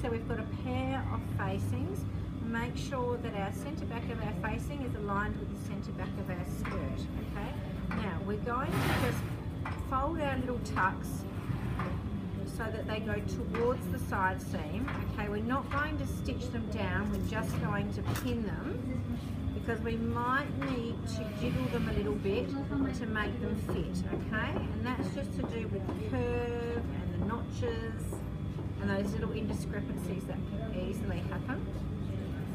so we've got a pair of facings. Make sure that our centre back of our facing is aligned with the centre back of our skirt, okay? Now we're going to just fold our little tucks so that they go towards the side seam, okay? We're not going to stitch them down, we're just going to pin them because we might need to jiggle them a little bit to make them fit, okay? And that's just to do with the curve and the notches and those little indiscrepancies that can easily happen.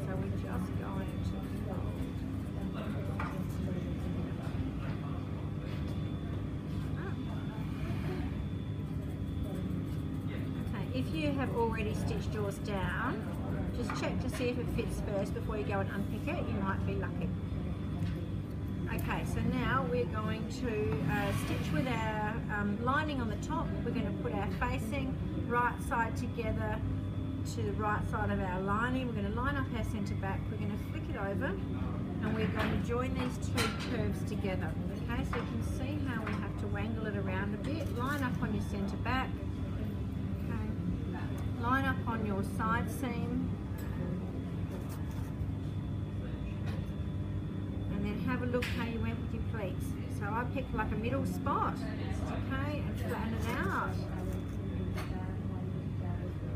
So we're just going to fold. Okay, if you have already stitched yours down, just check to see if it fits first before you go and unpick it. You might be lucky. Okay, so now we're going to stitch with our lining on the top. We're going to put our facing right side together to the right side of our lining. We're going to line up our centre back. We're going to flick it over and we're going to join these two curves together. Okay, so you can see how we have to wangle it around a bit. Line up on your centre back. Okay, line up on your side seam. And then have a look how you went with your pleats. So I picked like a middle spot, okay, and flatten it out.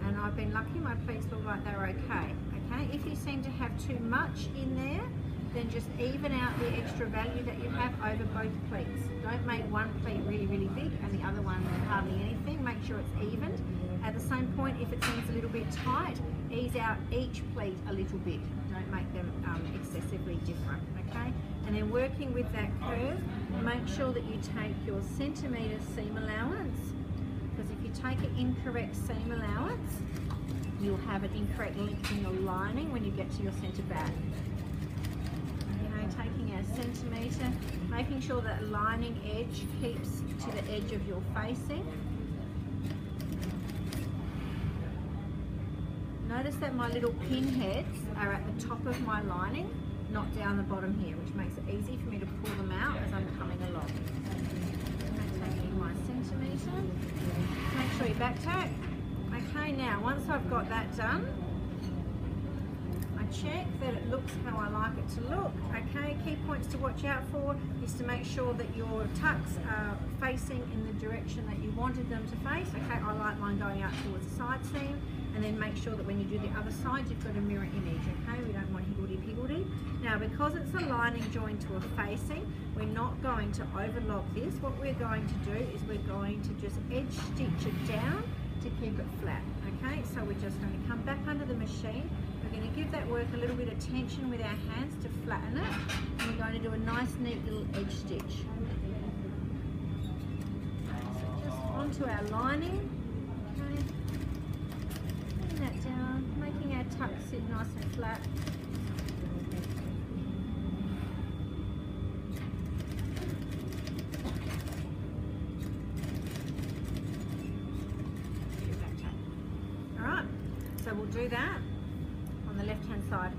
And I've been lucky, my pleats look like they're okay. Okay, if you seem to have too much in there, then just even out the extra value that you have over both pleats. Don't make one pleat really, really big and the other one hardly anything. Make sure it's evened. At the same point, if it seems a little bit tight, ease out each pleat a little bit. Don't make them excessively different, okay? And then working with that curve, make sure that you take your centimetre seam allowance, because if you take an incorrect seam allowance, you'll have an incorrect length in your lining when you get to your centre back. You know, taking our centimetre, making sure that lining edge keeps to the edge of your facing. Notice that my little pin heads are at the top of my lining, not down the bottom here, which makes it easy for me to pull them out as I'm coming along. I'm taking my centimetre. Make sure you back tack. Okay, now once I've got that done, I check that it looks how I like it to look. Okay, key points to watch out for is to make sure that your tucks are facing in the direction that you wanted them to face. Okay, I like mine going out towards the side seam, and then make sure that when you do the other side, you've got a mirror image. Okay, we don't want higgledy-piggledy. Now, because it's a lining joined to a facing, we're not going to overlock this. What we're going to do is we're going to just edge stitch it down to keep it flat. Okay, so we're just going to come back under the machine. We're going to give that work a little bit of tension with our hands to flatten it, and we're going to do a nice neat little edge stitch. So just onto our lining, okay, putting that down, making our tuck sit nice and flat. Alright, so we'll do that on the left hand side.